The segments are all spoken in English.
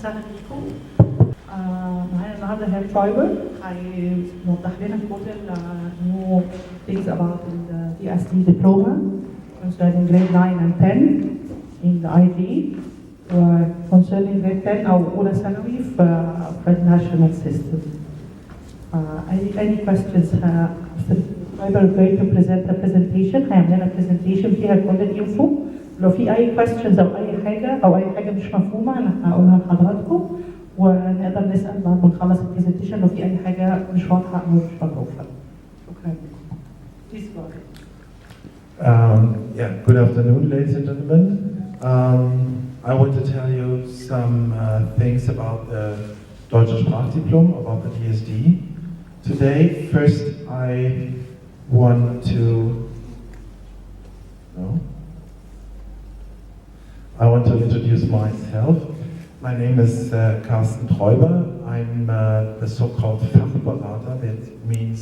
وسهلا بيكم. معانا النهارده هير ترايبر هيوضح لنا كل new things about the DSD diploma concerning grade 9 and 10 in the IB و concerning grade 10 أو أولى ثانوي في national system. Any questions? Mr. Triber is going to present a presentation. هيعمل لنا presentation فيها كل الانفو. لو في أي questions أو أي حاجة مش مفهومة أنا هقولها لحضراتكم ونقدر نسأل بعد ما نخلص البرزنتيشن لو في أي حاجة مش واضحة أو مش معروفة. شكرا. Please go ahead. Good afternoon, ladies and gentlemen. I want to tell you some things about the Deutsche Sprachdiplom, about the DSD. Today, first I want to introduce myself. My name is Carsten Treuber. I'm the so-called Fachberater, that means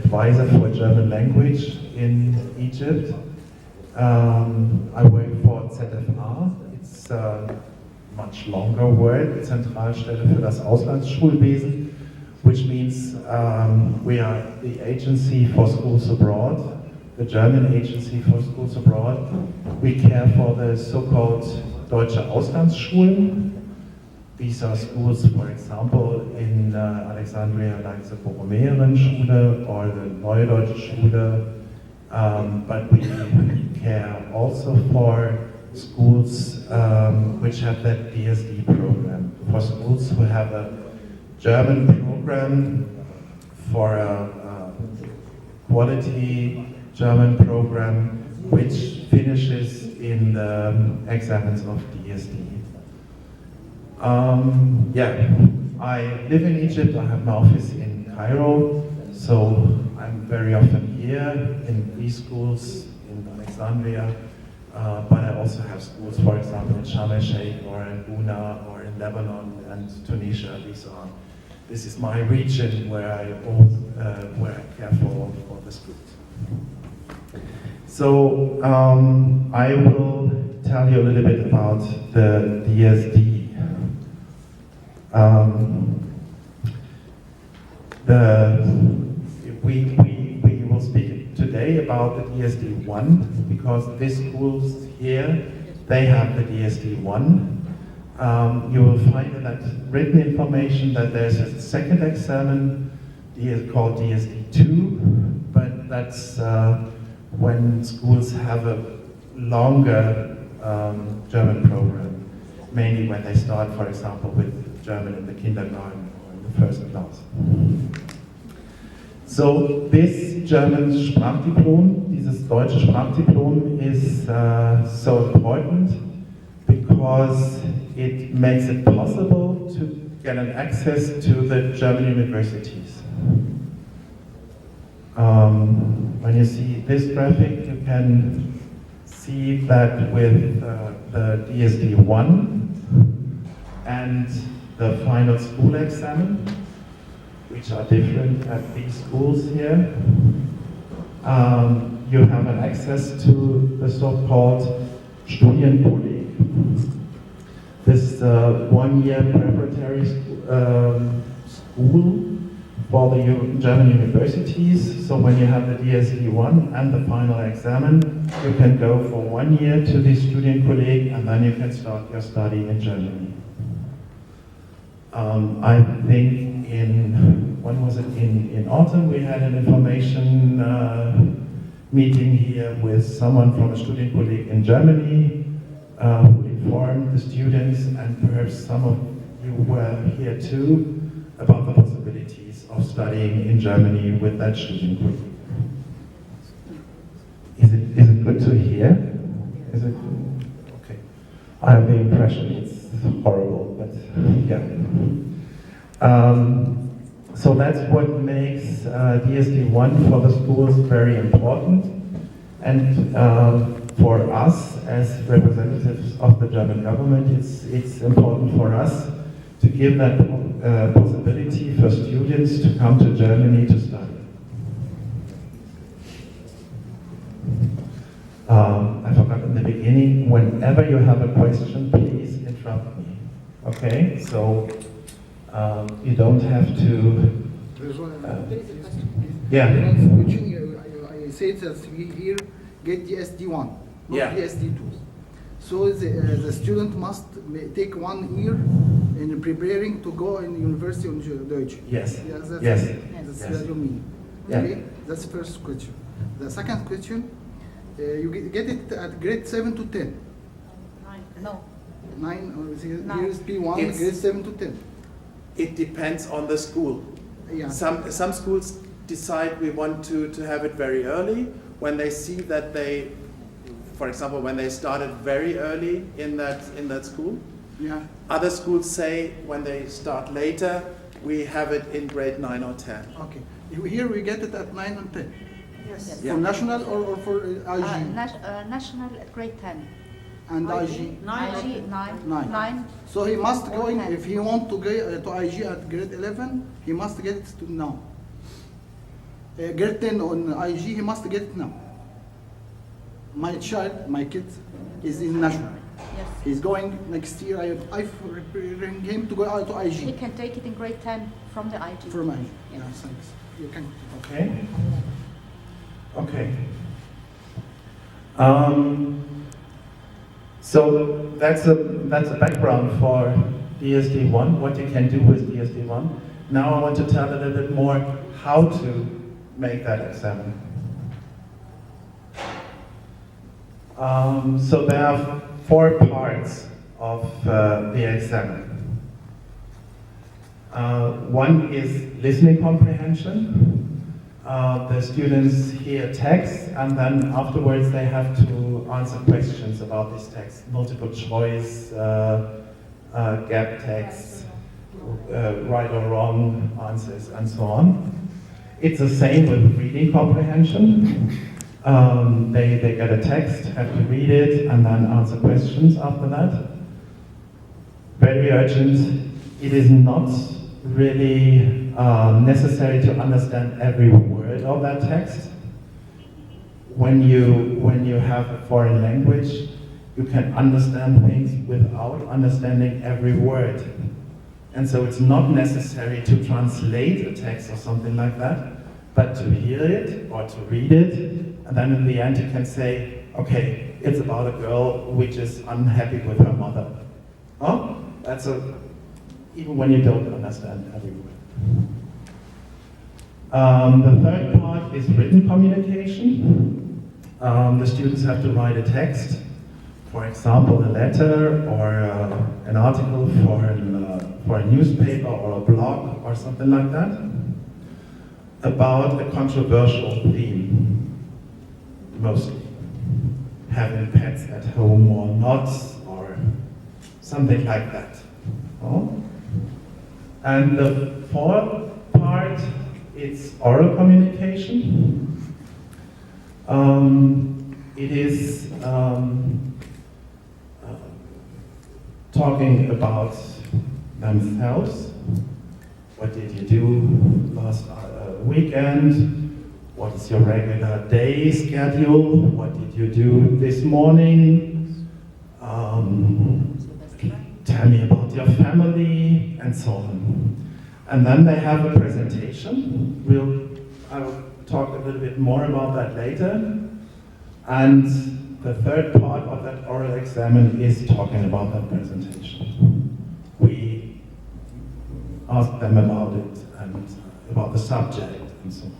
advisor for German language in Egypt. I work for ZFA. It's a much longer word, Zentralstelle für das Auslandsschulwesen, which means we are the agency for schools abroad, the German agency for schools abroad. We care for the so-called Deutsche Auslandsschulen. These are schools, for example, in Alexandria, like the Borromäeren-Schule or the Neue Deutsche Schule. But we care also for schools which have that DSD program, for schools who have a German program for a quality German program which finishes in the exams of DSD. I live in Egypt. I have my office in Cairo, so I'm very often here in these schools in Alexandria, but I also have schools, for example, in Sharm el-Sheikh or in Buna or in Lebanon and Tunisia. This is my region where I care for the schools. So I will tell you a little bit about the DSD. We will speak today about the DSD 1 because these schools here, they have the DSD 1. You will find in that written information that there's a second examen called DSD 2, but that's when schools have a longer German program, mainly when they start, for example, with German in the kindergarten or in the first class. So this German Sprachdiplom, dieses deutsche Sprachdiplom is so important because it makes it possible to get an access to the German universities. When you see this graphic, you can see that with the DSD 1 and the final school examen, which are different at these schools here, you have an access to the so-called Studienkolleg. This is a one-year preparatory school for the German universities. So when you have the DSD 1 and the final examen, you can go for 1 year to the Studienkolleg and then you can start your study in Germany. I think in autumn we had an information meeting here with someone from a Studienkolleg in Germany who informed the students, and perhaps some of you were here too, about the possibilities of studying in Germany with that Studienkolleg. Is it good to hear? Is it okay? I have the impression it's horrible, but yeah. So that's what makes DSD 1 for the schools very important, and for us as representatives of the German government, it's important for us to give that possibility for students to come to Germany to study. I forgot in the beginning, whenever you have a question, please interrupt me. Okay, so you don't have to. There's one. Yeah. I said that we here get DSD1, not Yeah. DSD2. So the student must take 1 year in preparing to go in university in Deutsch. Yes. Yeah, that's, Yes. That's Yes. what you mean. Yeah. Okay, that's the first question. The second question, you get it at grade 7 to 10. 9. No. 9, No. here is P1, It's- grade 7 to 10. It depends on the school. Yeah. Some schools decide we want to have it very early when they see that they, for example, when they started very early in that school. Yeah. Other schools say when they start later, we have it in grade 9 or 10. Okay. Here we get it at 9 and 10. Yes. For national or for IG? National at grade 10. And IG? IG 9. 9. 9. So he must go in, 10. if he want to go to IG at grade 11, he must get it to now. Grade 10 on IG, he must get it now. My child, my kid, is in national. Yes. He's going next year. I bring him to go out to He IG. can take it in grade 10 from the IG. From IG. Yes. Yeah, thanks. You can. Okay. Okay. So that's a background for DSD1, what you can do with DSD1. Now I want to tell a little bit more how to make that exam. So there are 4 parts of the exam. One is listening comprehension. The students hear text and then afterwards they have to answer questions about this text, multiple choice, gap text, right or wrong answers and so on. It's the same with reading comprehension. They get a text, have to read it and then answer questions after that. Very urgent. It is not really necessary to understand every word of that text. When you have a foreign language, you can understand things without understanding every word. And so it's not necessary to translate a text or something like that, but to hear it or to read it, and then in the end you can say, okay, it's about a girl which is unhappy with her mother. Oh, even when you don't understand every word. The third part is written communication. The students have to write a text, for example, a letter or an article for a newspaper or a blog or something like that, about a controversial theme, mostly. Having pets at home or not, or something like that. Oh. And the fourth part, it's oral communication. It is talking about themselves. What did you do last weekend? What is your regular day schedule? What did you do this morning? Tell me about your family, and so on. And then they have a presentation. I will talk a little bit more about that later. And the third part of that oral exam is talking about that presentation. We ask them about it and about the subject and so on.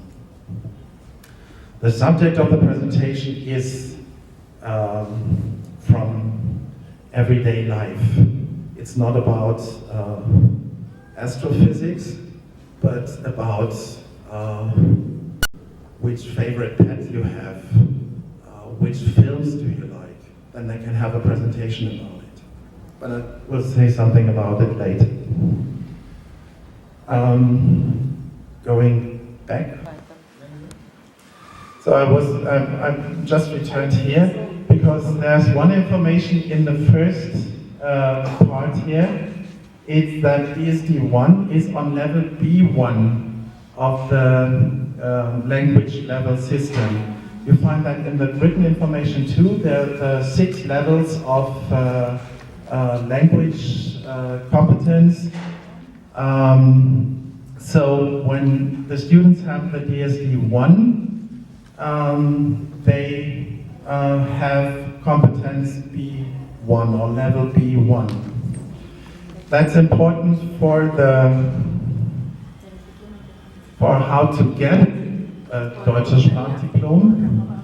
The subject of the presentation is from everyday life. It's not about astrophysics, but about which favorite pet you have, which films do you like. Then they can have a presentation about it. But I will say something about it later. Going back. So I'm just returned here because there's one information in the first part here. It's that DSD1 is on level B1 of the language level system. You find that in the written information too. There are 6 levels of language competence. So when the students have the DSD 1, they have competence B1 or level B1. That's important for how to get a Deutsches Sprachdiplom.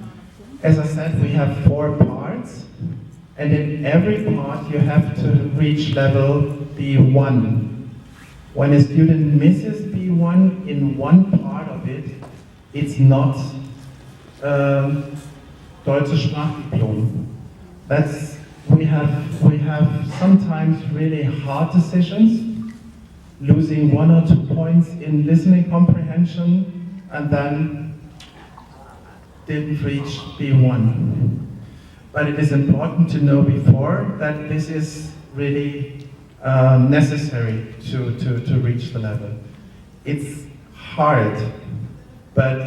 As I said, we have 4 parts, and in every part you have to reach level B1. When a student misses B1 in one part of it, it's not Deutsches Sprachdiplom. We have sometimes really hard decisions, losing 1 or 2 points in listening comprehension, and then didn't reach B1. But it is important to know before that this is really necessary to reach the level. It's hard, but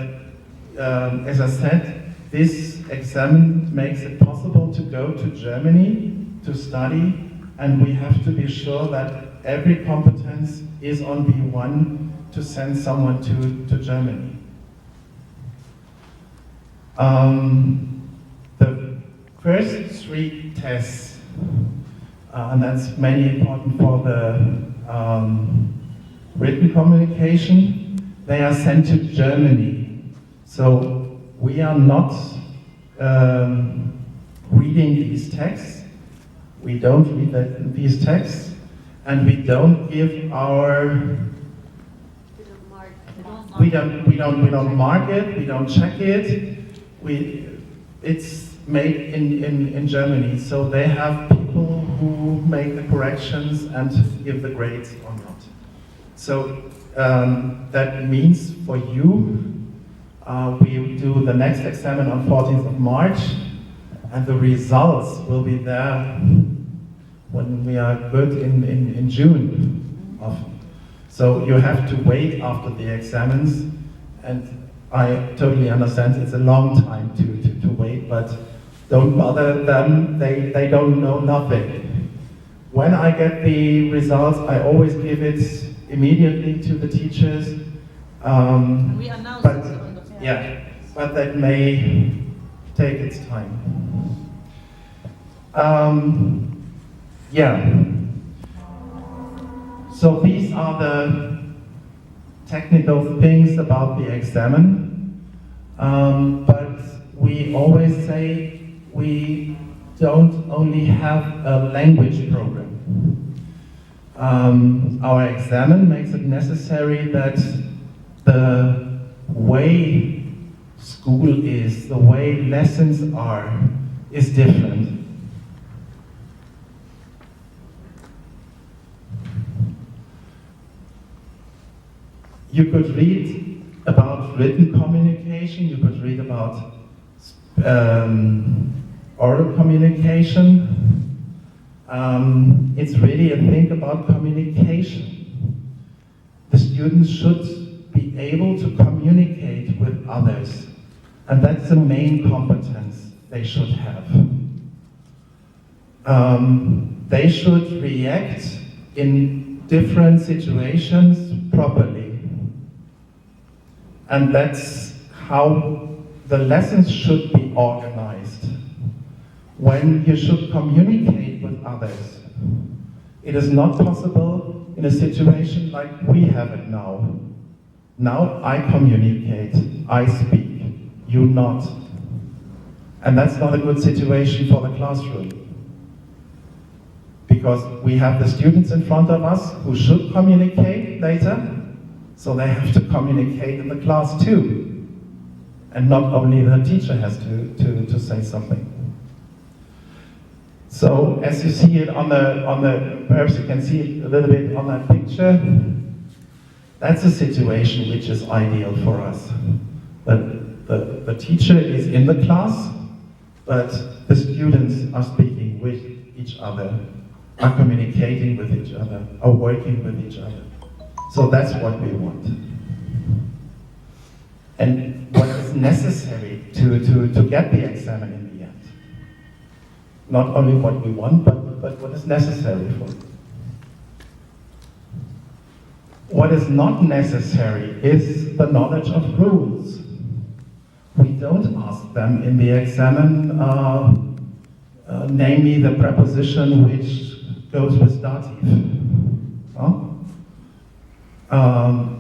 as I said, this exam makes it possible to go to Germany to study, and we have to be sure that every competence is on B1 to send someone to Germany. The first 3 tests, and that's mainly important for the written communication, they are sent to Germany. So we are not reading these texts. We don't read these texts, and we don't give our. We don't mark it. We don't check it. It's made in Germany, so they have people who make the corrections and give the grades or not. So that means for you. We do the next examen on 14th of March, and the results will be there when we are good in June often. So you have to wait after the examens, and I totally understand it's a long time to wait, but don't bother them, they don't know nothing. When I get the results, I always give it immediately to the teachers. We announce it. Yeah, but that may take its time. Yeah. So these are the technical things about the examen, but we always say we don't only have a language program. Our examen makes it necessary that the way school is, the way lessons are, is different. You could read about written communication, you could read about oral communication. It's really a thing about communication. The students should be able to communicate with others, and that's the main competence they should have. They should react in different situations properly. And that's how the lessons should be organized. When you should communicate with others, it is not possible in a situation like we have it now. Now I communicate, I speak, you not. And that's not a good situation for the classroom. Because we have the students in front of us who should communicate later, so they have to communicate in the class too. And not only the teacher has to say something. So as you see it on the, perhaps you can see it a little bit on that picture, that's a situation which is ideal for us. The teacher is in the class, but the students are speaking with each other, are communicating with each other, are working with each other. So that's what we want. And what is necessary to get the examen in the end. not only what we want, but what is necessary for it. What is not necessary is the knowledge of rules. We don't ask them in the examen, name me the preposition which goes with dative.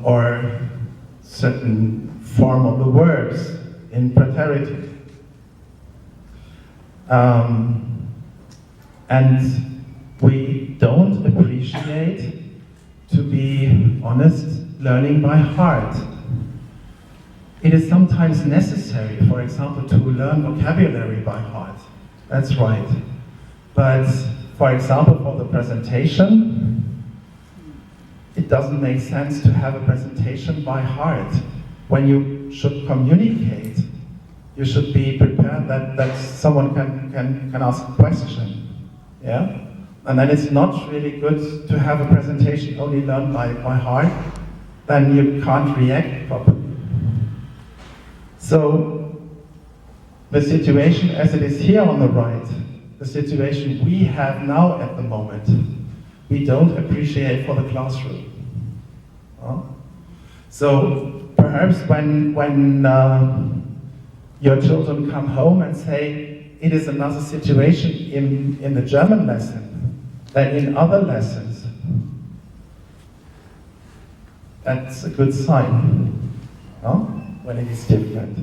Or certain form of the verbs in preteritive. And we don't appreciate, to be honest, learning by heart. It is sometimes necessary, for example, to learn vocabulary by heart. That's right. But, for example, for the presentation, it doesn't make sense to have a presentation by heart. When you should communicate, you should be prepared that someone can ask a question. Yeah? And then it's not really good to have a presentation only learned by heart, then you can't react properly. So, the situation as it is here on the right, the situation we have now at the moment, we don't appreciate for the classroom. So, perhaps when your children come home and say, it is another situation in the German lesson than in other lessons, that's a good sign, when it is different.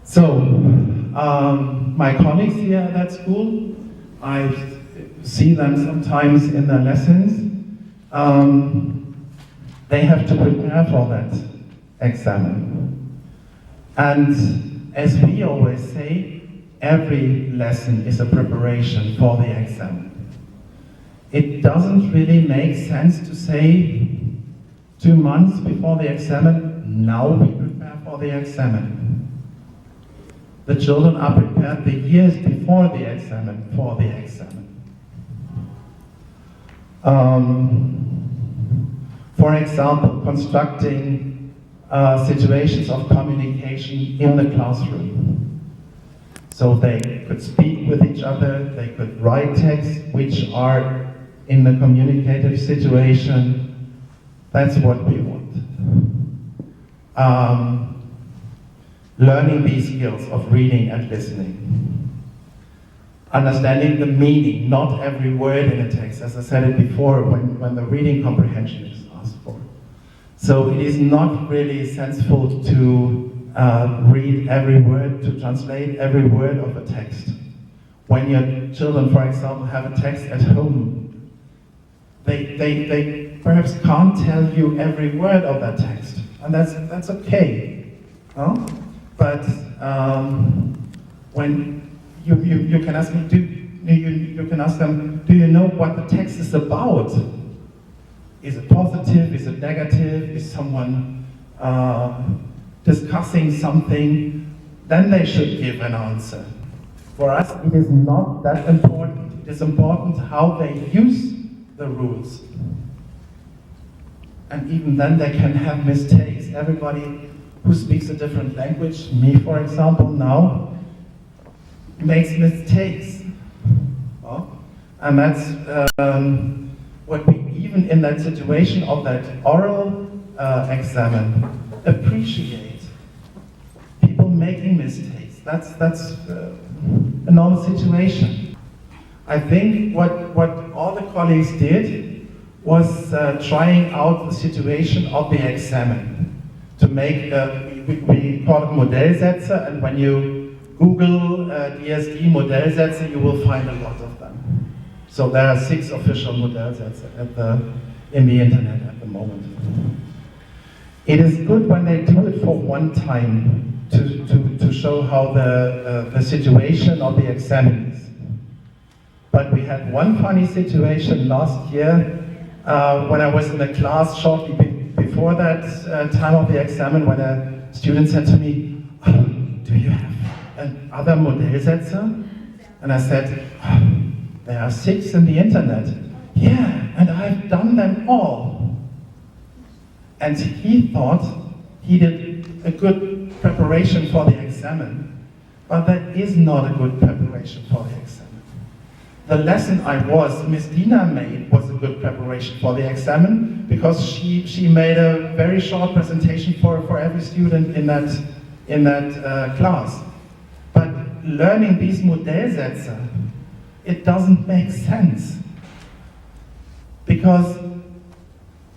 So, my colleagues here at that school, I see them sometimes in their lessons. They have to prepare for that exam. And as we always say, every lesson is a preparation for the exam. It doesn't really make sense to say 2 months before the exam, now we prepare for the exam. The children are prepared the years before the exam for the exam. For example, constructing situations of communication in the classroom. So they could speak with each other, they could write texts which are in the communicative situation. That's what we want. Learning these skills of reading and listening. Understanding the meaning, not every word in a text, as I said it before, when the reading comprehension is asked for. So it is not really sensible to read every word, to translate every word of a text. When your children, for example, have a text at home, they perhaps can't tell you every word of that text, and that's okay. But when you can ask me, you can ask them, do you know what the text is about? Is it positive? Is it negative? Is someone discussing something? Then they should give an answer. For us, it is not that important. It is important how they use the rules. And even then they can have mistakes. Everybody who speaks a different language, me for example now, makes mistakes. And that's what we, even in that situation of that oral exam, appreciate. People making mistakes. That's a normal situation. I think what all the colleagues did was trying out the situation of the exam. To make, we call it Modellsätze, and when you Google DSD Modellsätze, you will find a lot of them. So there are 6 official Modellsätze in the internet at the moment. It is good when they do it for one time to show how the situation of the exam is. But we had one funny situation last year when I was in a class shortly before that time of the exam, when a student said to me, do you have other Modellsätze? And I said, there are 6 in the internet. Yeah, and I've done them all. And he thought he did a good preparation for the examen, but that is not a good preparation for the examen. The lesson Miss Dina made was a good preparation for the examen because she made a very short presentation for every student in that class. But learning these Modellsätze, it doesn't make sense. Because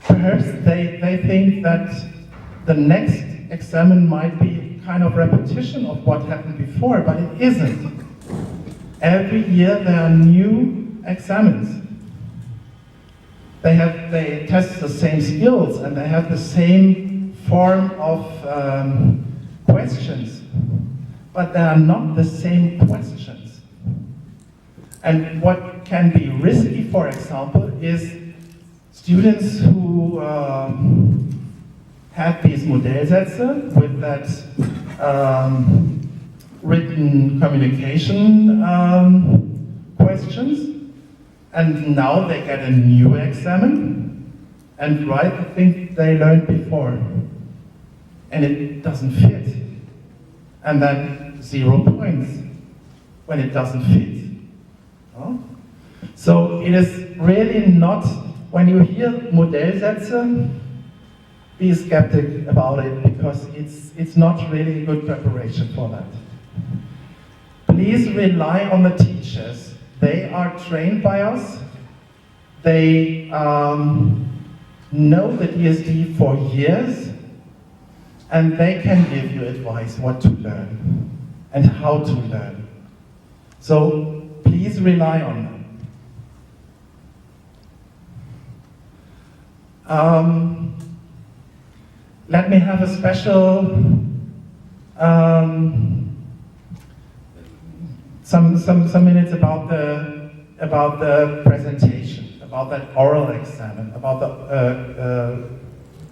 perhaps they think that the next examen might be kind of repetition of what happened before, but it isn't. Every year there are new examens. They test the same skills and they have the same form of questions, but they are not the same questions. And what can be risky, for example, is students who have these Modellsätze with that written communication questions, and now they get a new examen and write the thing they learned before, and it doesn't fit, and then 0 points when it doesn't fit. Oh? So it is really not, when you hear Modellsätze, be skeptic about it, because it's not really a good preparation for that. Please rely on the teachers. They are trained by us. They know the DSD for years, and they can give you advice what to learn and how to learn. So please rely on them. Let me have a special some minutes about the presentation, about that oral exam, about the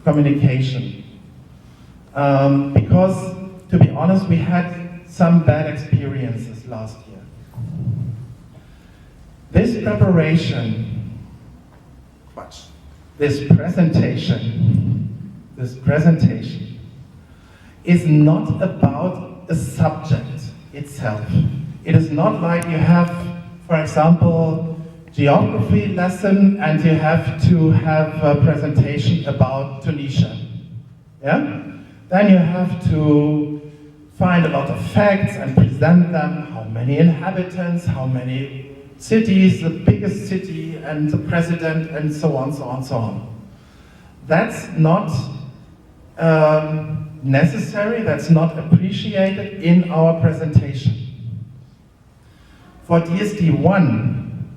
communication. Because, to be honest, we had some bad experiences last year. This preparation, this presentation is not about a subject itself. It is not like you have, for example, geography lesson and you have to have a presentation about Tunisia. Yeah? Then you have to find a lot of facts and present them, how many inhabitants, how many cities, the biggest city and the president, and so on, so on, so on. That's not necessary, that's not appreciated in our presentation. For DSD 1,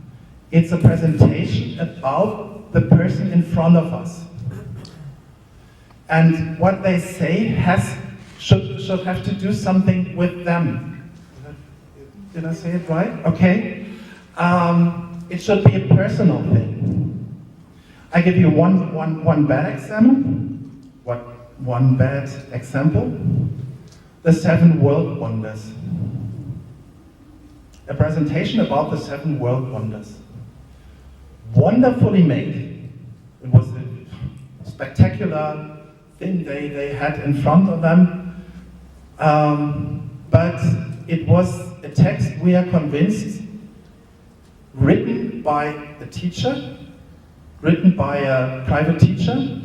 it's a presentation about the person in front of us. And what they say should have to do something with them. Did I say it right? Okay. It should be a personal thing. I give you one bad example. One bad example. The 7 world wonders. A presentation about the 7 world wonders. Wonderfully made. It was a spectacular thing they had in front of them. But it was a text, we are convinced, written by a teacher, written by a private teacher,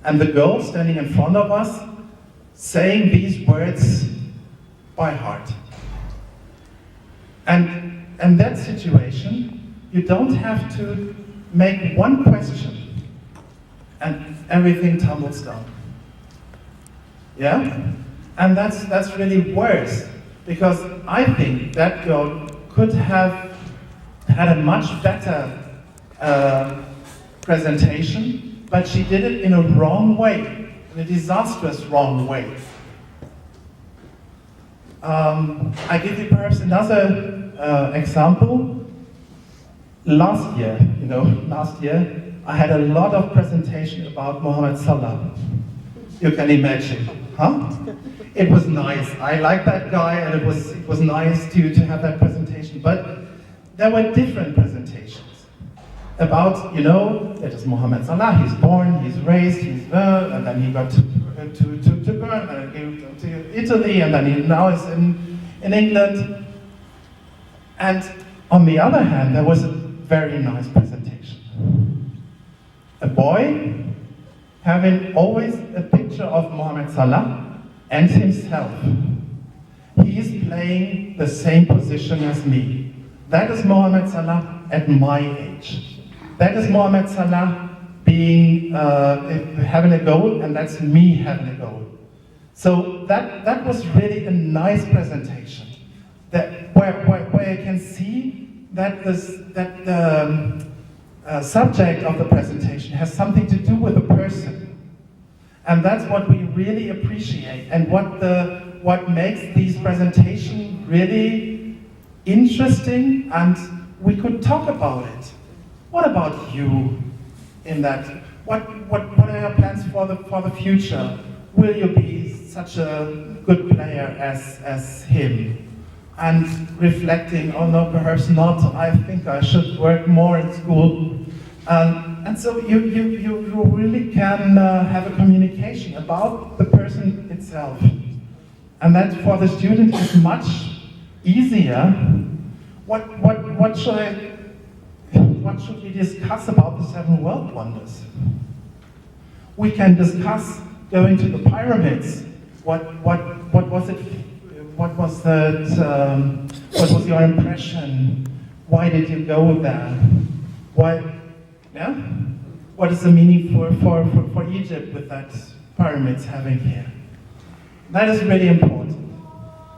and the girl standing in front of us saying these words by heart. And in that situation, you don't have to make one question and everything tumbles down. Yeah? And that's really worse, because I think that girl could have had a much better presentation, but she did it in a wrong way, in a disastrous wrong way. I give you perhaps another example. Last year, I had a lot of presentation about Mohammed Salah. You can imagine, huh? It was nice. I like that guy, and it was nice to have that presentation. But there were different presentations about, that is Mohammed Salah. He's born, he's raised, and then he got to burn, and Italy, and then he now is in England. And on the other hand, there was a very nice presentation. A boy having always a picture of Mohamed Salah and himself. He is playing the same position as me. That is Mohamed Salah at my age. That is Mohamed Salah being having a goal, and that's me having a goal. So that was really a nice presentation. Where you can see that the subject of the presentation has something to do with the person, and that's what we really appreciate, and what makes these presentations really interesting, and we could talk about it. What about you in that? What are your plans for the future? Will you be such a good player as him? And reflecting, oh no, perhaps not, I think I should work more in school. And so you really can have a communication about the person itself. And that for the student is much easier. What should we discuss about the 7 world wonders? We can discuss going to the pyramids. What was it? What was that? What was your impression? Why did you go there? Why? Yeah. What is the meaning for Egypt with that pyramids having here? That is really important,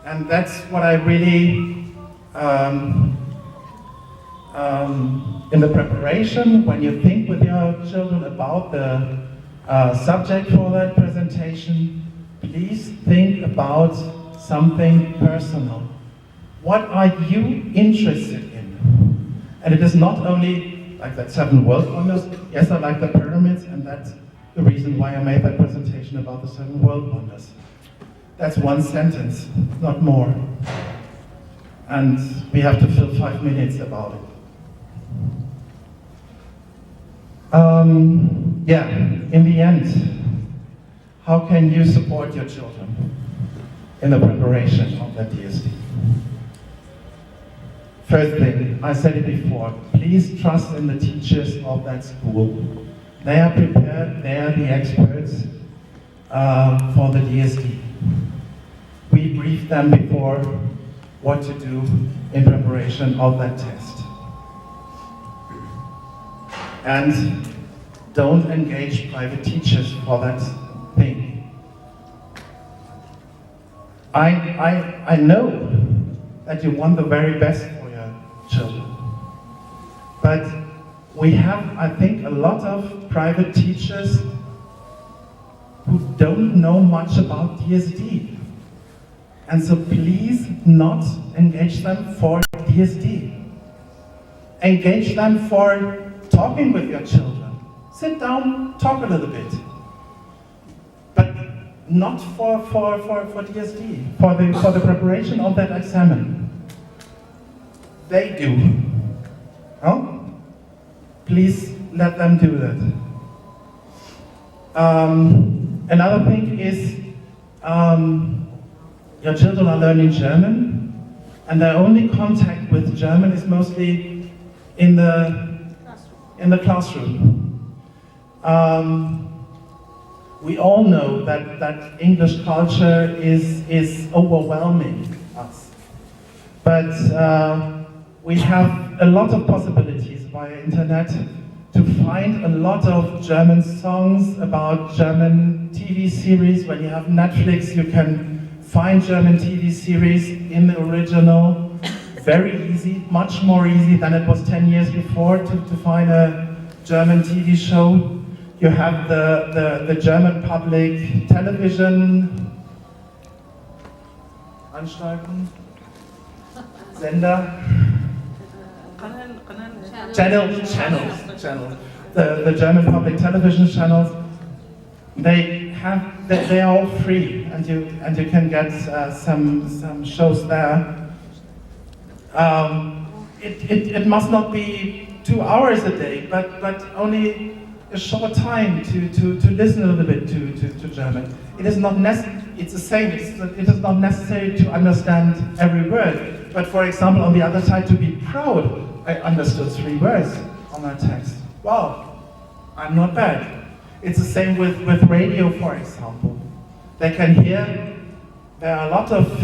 and that's what I really in the preparation, when you think with your children about the subject for that presentation, please think about something personal. What are you interested in? And it is not only like that 7 world wonders. Yes, I like the pyramids, and that's the reason why I made that presentation about the 7 world wonders. That's one sentence, not more. And we have to fill 5 minutes about it. Yeah, in the end, how can you support your children in the preparation of that DSD? First thing, I said it before, please trust in the teachers of that school. They are prepared, they are the experts for the DSD. We briefed them before what to do in preparation of that test. And don't engage private teachers for that thing. I know that you want the very best for your children. But we have, I think, a lot of private teachers who don't know much about DSD. And so please not engage them for DSD. Engage them for talking with your children. Sit down, talk a little bit. But not for DSD, for the preparation of that examen. They do. Oh? Please let them do that. Another thing is, your children are learning German, and their only contact with German is mostly in the classroom. We all know that English culture is overwhelming us. But we have a lot of possibilities via internet to find a lot of German songs, about German TV series. When you have Netflix, you can find German TV series in the original. Very easy, much more easy than it was 10 years before to find a German TV show. You have the German public television Anstalten, Sender, channels. The German public television channels. They are all free, and you can get some shows there. It must not be 2 hours a day, but only a short time to listen a little bit to German. It is not it's the same, it is not necessary to understand every word. But for example, on the other side, to be proud, I understood 3 words on that text. Wow, I'm not bad. It's the same with radio, for example. They can hear, there are a lot of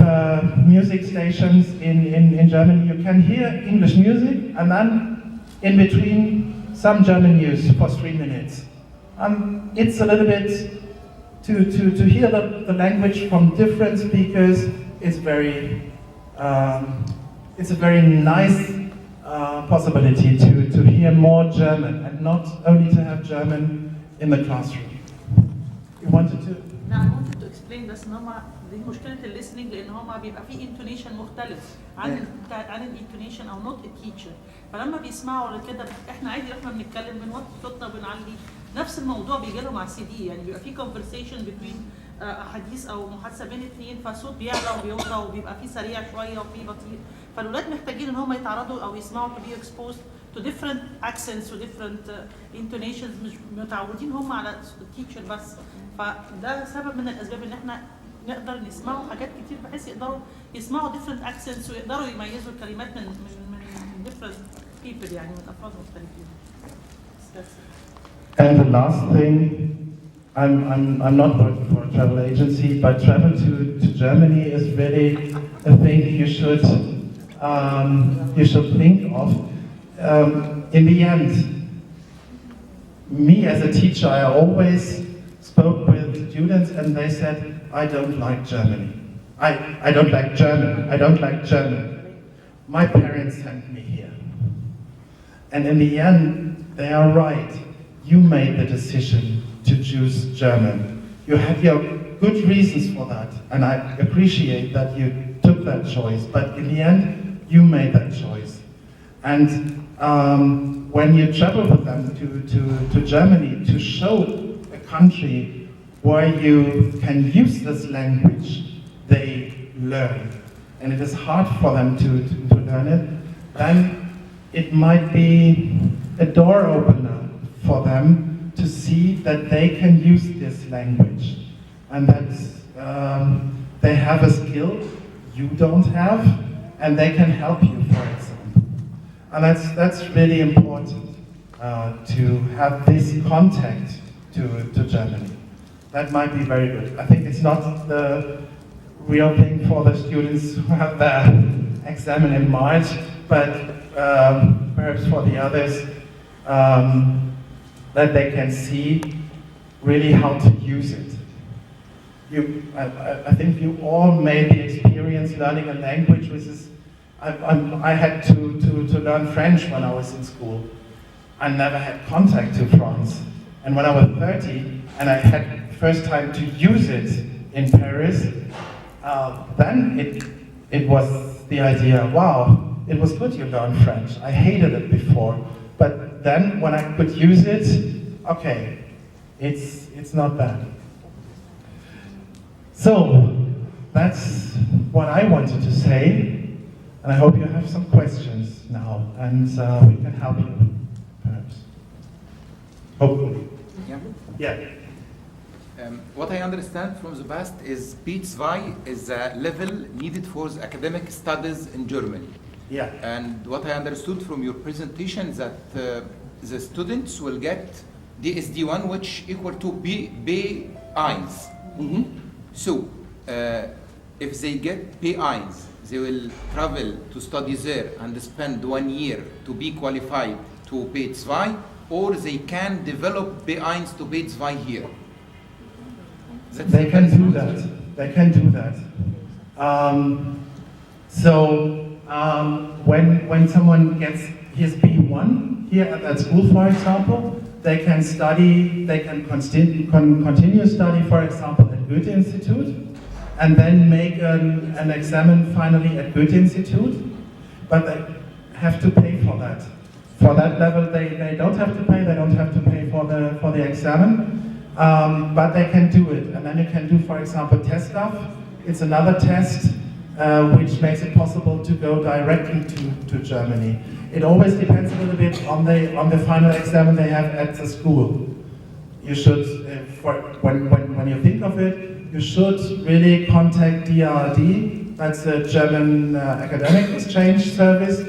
music stations in Germany. You can hear English music and then in between some German news for 3 minutes. It's a little bit, to hear the language from different speakers is it's a very nice possibility to hear more German and not only to have German in the classroom. You wanted to? No, I wanted to explain بس ان هم دي مشكله الليسننج لان هم بيبقى فيه انتونيشن مختلف عن الانتونيشن او نوت التيتشر فلما بيسمعوا كده احنا عادي احنا بنتكلم بنوطي صوتنا وبنعلي نفس الموضوع بيجي لهم على السي دي يعني بيبقى فيه conversation between حديث او محادثه بين اثنين فالصوت بيعلى وبيوطى وبيبقى فيه سريع شويه وفيه بطيء فالولاد محتاجين ان هم يتعرضوا او يسمعوا to be exposed to different accents و different intonations مش متعودين هم على التيتشر بس فده سبب من الاسباب ان احنا نقدر نسمعوا حاجات كتير بحيث يقدروا يسمعوا different accents ويقدروا يميزوا الكلمات من different people يعني من افراد مختلفين. And the last thing, I'm not working for a travel agency, but travel to Germany is really a thing you should think of. In the end, me as a teacher, I always spoke with students and they said, I don't like Germany. I don't like German. I don't like German. My parents sent me here. And in the end, they are right. You made the decision to choose German. You had your good reasons for that, and I appreciate that you took that choice, but in the end, you made that choice. And when you travel with them to Germany to show a country where you can use this language they learn, and it is hard for them to learn it, then it might be a door opener for them to see that they can use this language and that they have a skill you don't have and they can help you, for example. And that's really important to have this contact to Germany. That might be very good. I think it's not the real thing for the students who have their exam in March, but perhaps for the others, that they can see really how to use it. I think you all made the experience learning a language which is, I had to learn French when I was in school. I never had contact to France. And when I was 30 and I had first time to use it in Paris, then it was the idea, wow, it was good you learned French. I hated it before. But then when I could use it, okay, it's not bad. So that's what I wanted to say, and I hope you have some questions now, and we can help you, perhaps. Hopefully. Yeah. What I understand from the past is B2 is a level needed for the academic studies in Germany. Yeah. And what I understood from your presentation is that the students will get DSD1, which equal to B1. Mm-hmm. So, if they get B1, they will travel to study there and spend 1 year to be qualified to B2, or they can develop B1 to B2 here. They can do that. They can do that. When someone gets his B1 here at that school, for example, they can study, they can continue study, for example, at Goethe Institute, and then make an examen finally at Goethe Institute, but they have to pay for that. For that level, they don't have to pay, they don't have to pay for the examen, but they can do it. And then you can do, for example, TestDAF. It's another test which makes it possible to go directly to Germany. It always depends a little bit on the final exam they have at the school. you should, when you think of it, you should really contact DRD, that's the German Academic Exchange Service,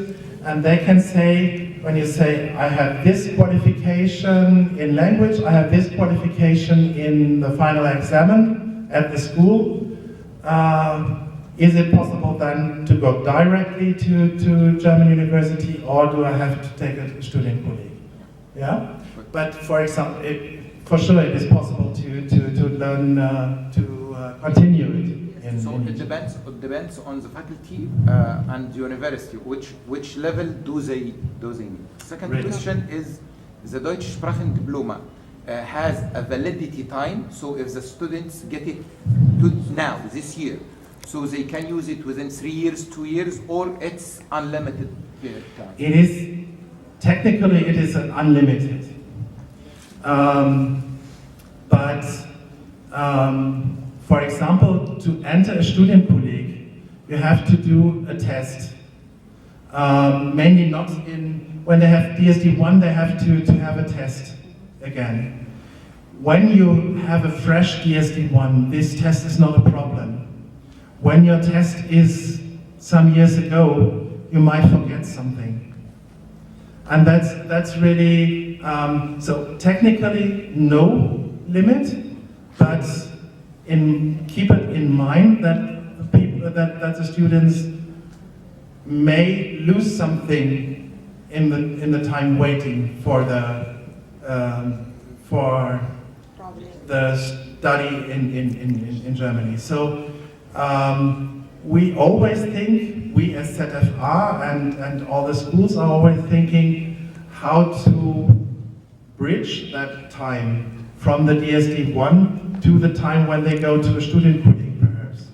and they can say, when you say, I have this qualification in language, I have this qualification in the final examen at the school, is it possible then to go directly to German university, or do I have to take a student colleague? Yeah? But for example, for sure it is possible to learn, to continue it. So it depends on the faculty and university, which level do they need. Second Really? question is, the Deutsche Sprachendiploma has a validity time, so if the students get it now, this year, so they can use it within 3 years, 2 years, or it's unlimited period of time? It is, technically it is an unlimited. But for example, to enter a Studienkolleg, you have to do a test. Mainly not when they have DSD 1, they have to have a test again. When you have a fresh DSD 1, this test is not a problem. When your test is some years ago, you might forget something. And that's really, so technically no limit, but keep it in mind that the students may lose something in the time waiting for the study in Germany. So we always think, we as ZFR and all the schools are always thinking how to bridge that time from the DSD 1 to the time when they go to a Studienkolleg perhaps.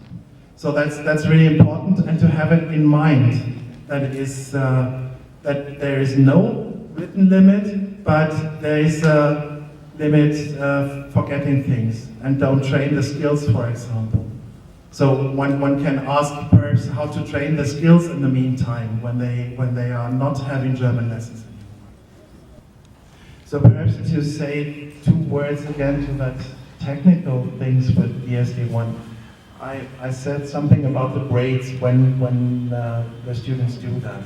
So that's really important, and to have it in mind that it is that there is no written limit, but there is a limit for getting things, and don't train the skills, for example. So one can ask perhaps how to train the skills in the meantime when they are not having German lessons anymore. So perhaps to say 2 words again to that technical things with DSD 1. I said something about the grades when the students do that.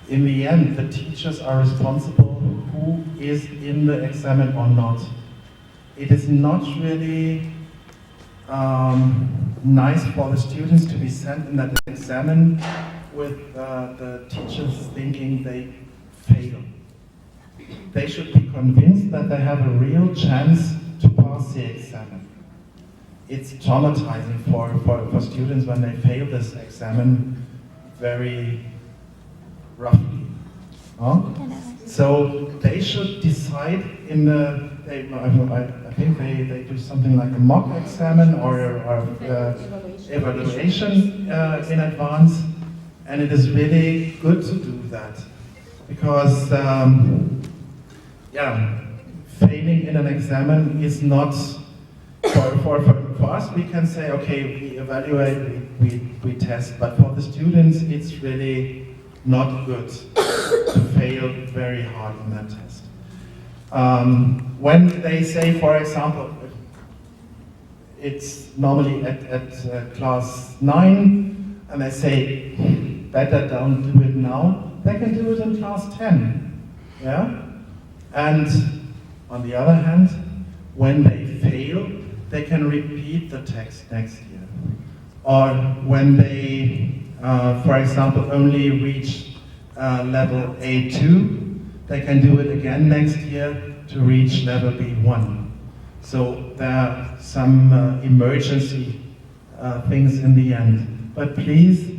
In the end, the teachers are responsible who is in the examen or not. It is not really nice for the students to be sent in that examen with the teachers thinking they fail. They should be convinced that they have a real chance to pass the examen. It's traumatizing for students when they fail this examen very roughly. Huh? So they should decide in the, I think they do something like a mock examen or evaluation in advance, and it is really good to do that because failing in an examen is not, for us we can say, okay, we evaluate, we test, but for the students it's really not good to fail very hard in that test. When they say, for example, it's normally at class 9, and they say, better don't do it now, they can do it in class 10, yeah? And on the other hand, when they fail, they can repeat the text next year. Or when they, for example, only reach level A2, they can do it again next year to reach level B1. So there are some emergency things in the end. But please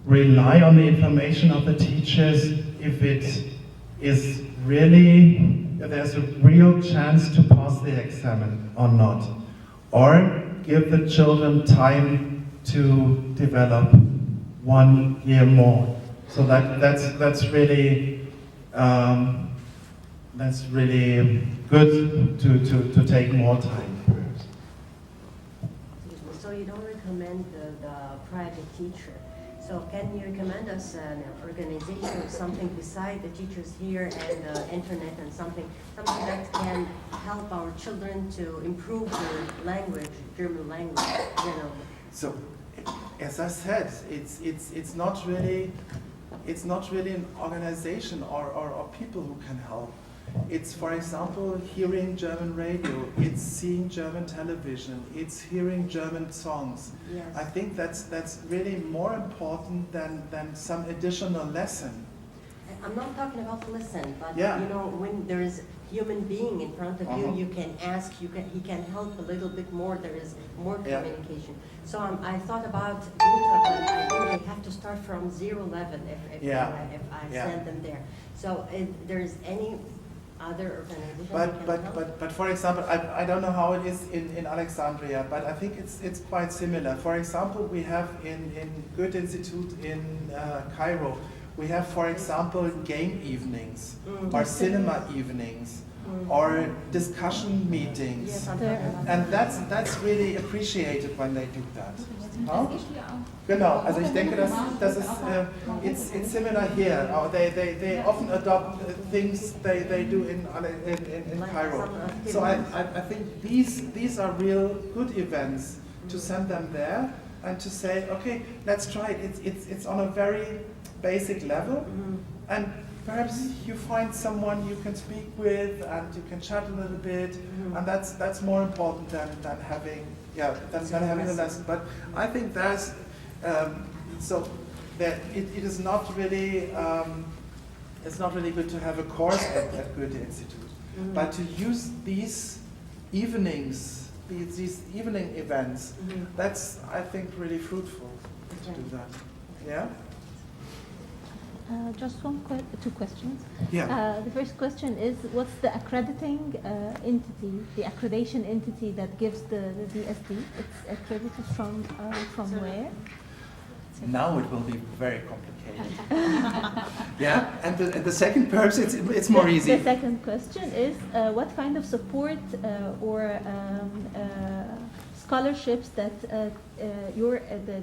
rely on the information of the teachers if it is really, if there's a real chance to pass the examen or not. Or give the children time to develop 1 year more. So that's really good to take more time. So you don't recommend the private teacher. So can you recommend us an organization or something beside the teachers here and internet and something that can help our children to improve their language, German language, you know? So, as I said, it's not really an organization or people who can help. It's, for example, hearing German radio, it's seeing German television, it's hearing German songs. Yes. I think that's really more important than some additional lesson. I'm not talking about listen, but Yeah. you know, when there is human being in front of you, Uh-huh. you can ask, he can help a little bit more, there is more Yeah. communication. So I thought about Utah, but I think they have to start from 0-11 if I Yeah. send them there. So if there's any other organization that can help? But for example, I don't know how it is in Alexandria, but I think it's quite similar. For example, we have in Goethe Institute in Cairo, we have, for example, game evenings or cinema evenings or discussion meetings. Yes, I'm talking about And that's really appreciated when they do that. Huh? Genau, also ich denke, das ist, it's similar here. They often adopt things they do in Cairo. So I think these are real good events to send them there and to say, okay, let's try it. It's on a very basic level, and perhaps you find someone you can speak with and you can chat a little bit, and that's more important than having having a lesson. But I think there's so that it is not really it's not really good to have a course at Goethe Institute, but to use these evenings, these evening events, that's, I think, really fruitful to do that. Yeah. Just two questions. Yeah. The first question is, what's the accrediting entity, the accreditation entity that gives the DSD? It's accredited from where? Now it will be very complicated. Yeah, and the second, perhaps it's more easy. The second question is, what kind of support or scholarships that the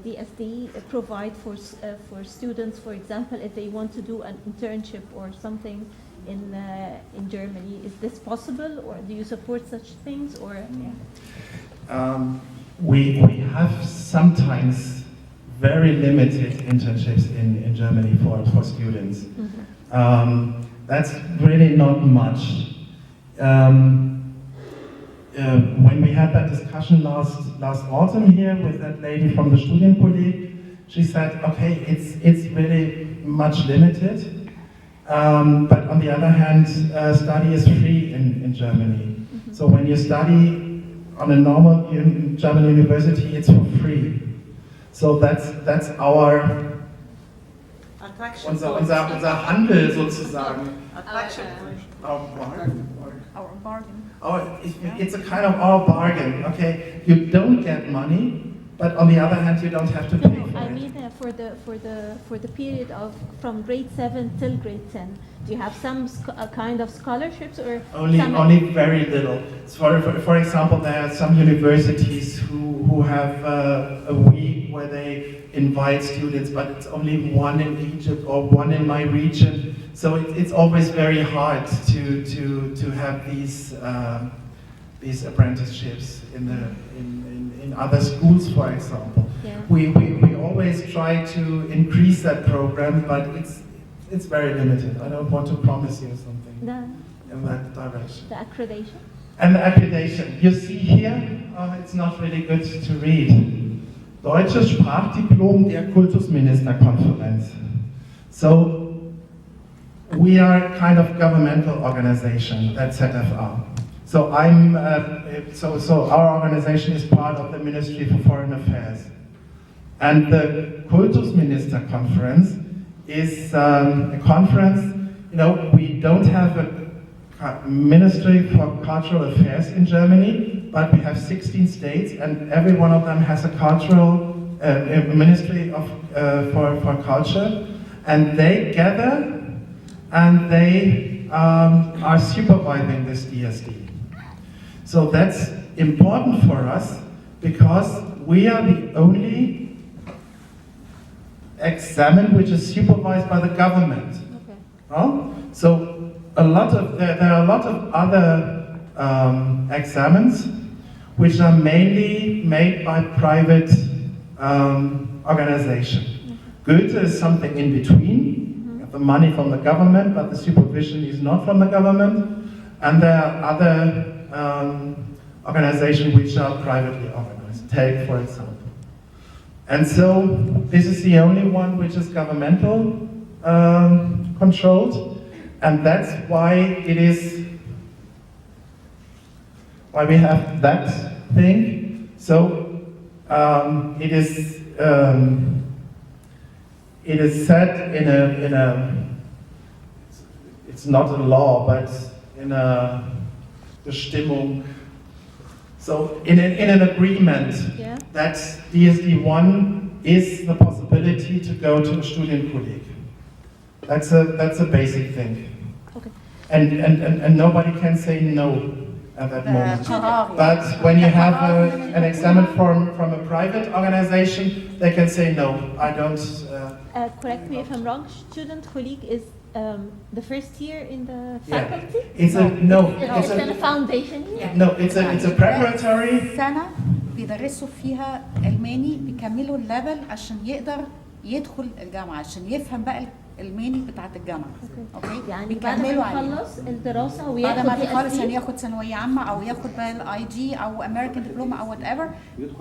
DSD provide for students, for example, if they want to do an internship or something in Germany? Is this possible, or do you support such things, or? We have sometimes very limited internships in Germany for students. That's really not much. When we had that discussion last autumn here with that lady from the Studienkolleg, she said, okay, it's really much limited, but on the other hand, study is free in Germany. So when you study on a normal German university, it's for free. So that's our unser Handel sozusagen. Our bargain. It's a kind of our bargain. Okay, you don't get money, but on the other hand, you don't have to pay for I it. mean for the period of from grade 7 till grade 10. Do you have some kind of scholarships or Only very little. For example, there are some universities who have a week where they invite students, but it's only one in Egypt or one in my region. So it's always very hard to have these apprenticeships in other schools, for example. Yeah. We always try to increase that program, but it's very limited. I don't want to promise you something in that direction. The accreditation? And the accreditation. You see here, it's not really good to read. Deutsches Sprachdiplom der Kultusministerkonferenz. So we are a kind of governmental organization at ZFR. So so our organization is part of the Ministry for Foreign Affairs. And the Kultusministerkonferenz is a conference, we don't have a Ministry for Cultural Affairs in Germany, but we have 16 states, and every one of them has a cultural Ministry for Culture, and they gather and they are supervising this DSD. So that's important for us because we are the only examen which is supervised by the government. Okay. So there are a lot of other examens which are mainly made by private organizations. Goethe is something in between. You have the money from the government, but the supervision is not from the government. And there are other organizations which are privately organized, TELC for example. And so this is the only one which is governmental controlled, and that's why we have that thing. So it is said in a it's not a law, but in a Bestimmung. So in an agreement that DSD 1 is the possibility to go to a Studienkolleg. That's a basic thing. Okay. And nobody can say no at that moment. But when you have an examen from a private organization, they can say no, I don't. Correct me if I'm wrong, student colleague is the first year in the faculty? It's a foundation year? No, it's a preparatory. سنة بيدرسوا فيها ألماني بيكملوا الليفل عشان يقدر يدخل الجامعة عشان يفهم بقى الألماني بتاعت الجامعة. اوكي. يعني بعد ما يخلص الدراسة وياخد بعد ما يخلص يعني ياخد ثانوية عامة أو ياخد بقى الاي جي أو أمريكان دبلومة أو وات ايفر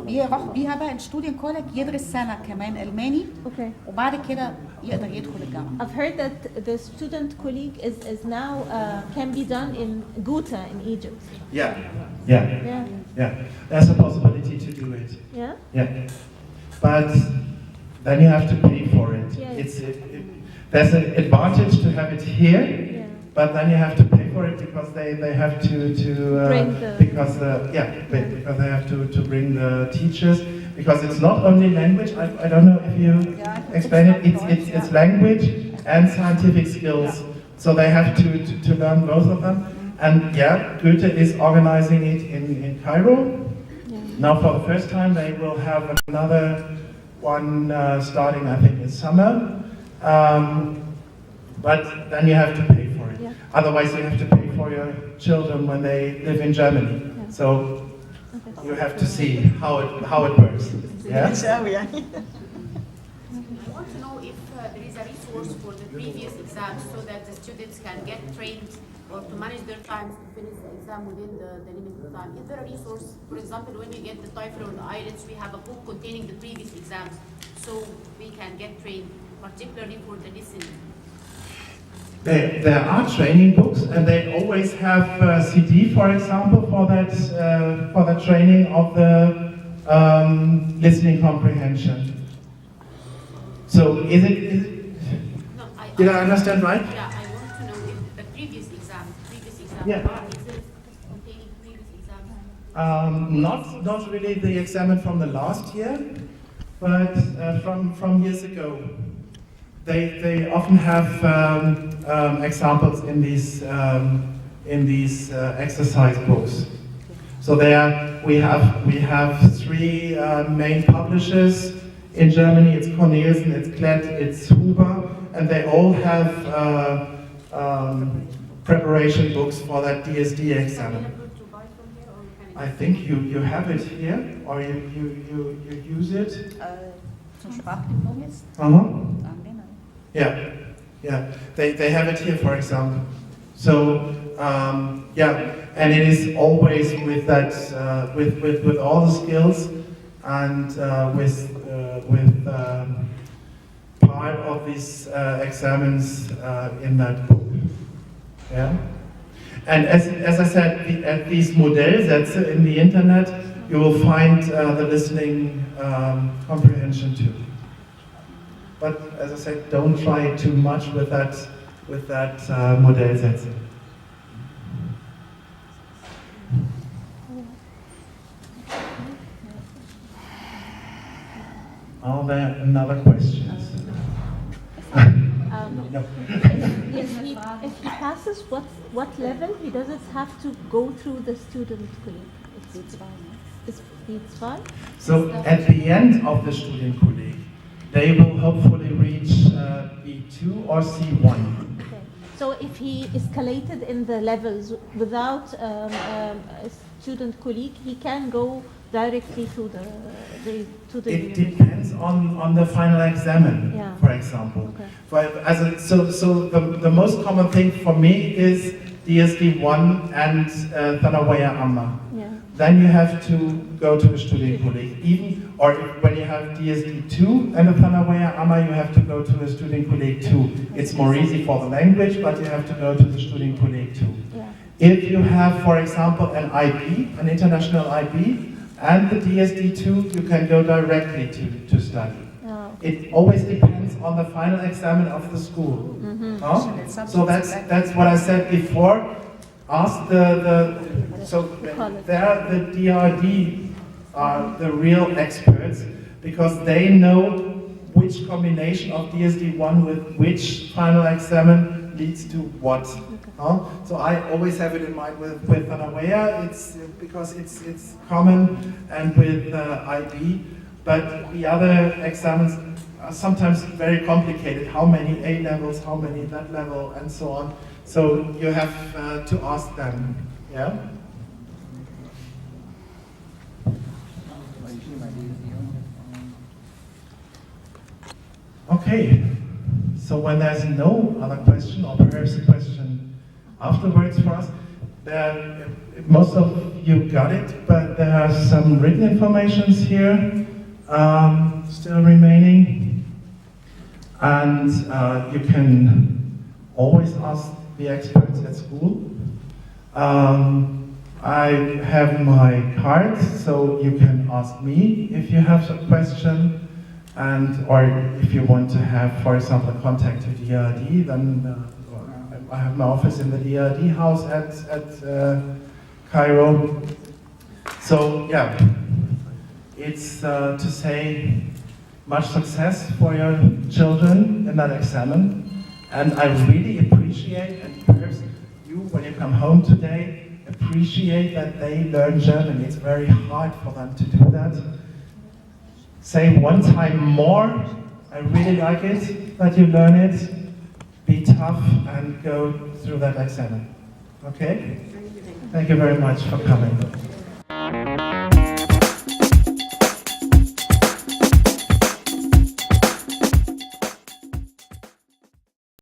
بيروح بيها بقى الستودنت كولج يدرس سنة كمان ألماني. اوكي. وبعد كده يقدر يدخل الجامعة. I've heard that the student colleague is now can be done in Ghouta in Egypt. Yeah. There's a possibility to do it. Yeah. But then you have to pay for it. There's an advantage to have it here, but then you have to pay for it because they have to bring the because they have to bring the teachers, because it's not only language. I don't know if you explain it. It's language and scientific skills, so they have to learn both of them. And Goethe is organizing it in Cairo. Now for the first time they will have another one starting, I think, in summer. But then you have to pay for it. Otherwise you have to pay for your children when they live in Germany. So you have to see how it works. I want to know if there is a resource for the previous exams so that the students can get trained or to manage their time to finish the exam within the limited time. Is there a resource? For example, when you get the TOEFL or the IELTS, we have a book containing the previous exams so we can get trained, particularly for the listening. There are training books, and they always have CD, for example, for that training of the listening comprehension. So is it? Did I understand right? Yeah, I want to know if the previous exam exist containing previous exams. Not really the examen from the last year, but from years ago. They often have examples in these exercise books. So we have three main publishers in Germany. It's Cornelsen, it's Klett, it's Huber, and they all have preparation books for that DSD examen. I think you have it here, or you use it. Yeah. They have it here, for example. So and it is always with that with all the skills and with part of these examens in that book. Yeah. And as I said, at these Modellsätze in the internet, you will find the listening comprehension too. But as I said, don't try too much with that Modellsätze. Are there another questions? No. If he passes, what level? He doesn't have to go through the student colleague. It's fine. So at the end of the Studienkolleg, they will hopefully reach B2 or C1. Okay. So if he escalated in the levels without a student colleague, he can go directly to the It depends on the final examen, Yeah. for example. Okay. So the most common thing for me is DSD1 and Thanawaya Amma. Yeah. Then you have to go to a Studienkolleg. Even, or when you have DSD2 and a Thanawaya Amma, you have to go to a Studienkolleg too. It's more easy for the language, but you have to go to the Studienkolleg too. Yeah. If you have, for example, an IB, an international IB, and the DSD2, you can go directly to study. Oh. It always depends on the final examen of the school. Mm-hmm. So that's what I said before. Ask so there the DRD are the real experts because they know which combination of DSD1 with which final examen leads to what. So I always have it in mind with Thanawaya, it's because it's common, and with IB, but the other examens are sometimes very complicated. How many A levels, how many that level, and so on. So you have to ask them. Yeah. Okay. So when there's no other question, or perhaps a question afterwards for us, most of you got it, but there are some written informations here still remaining, and you can always ask the experts at school. I have my card, so you can ask me if you have a question, or if you want to have, for example, contact to DRD, then I have my office in the DRD house at Cairo. So yeah, it's to say much success for your children in that examen, and I really appreciate, and perhaps you, when you come home today, appreciate that they learn German. It's very hard for them to do that. Say one time more, I really like it that you learn it. Be tough and go through that exam. Okay? Thank you very much for coming.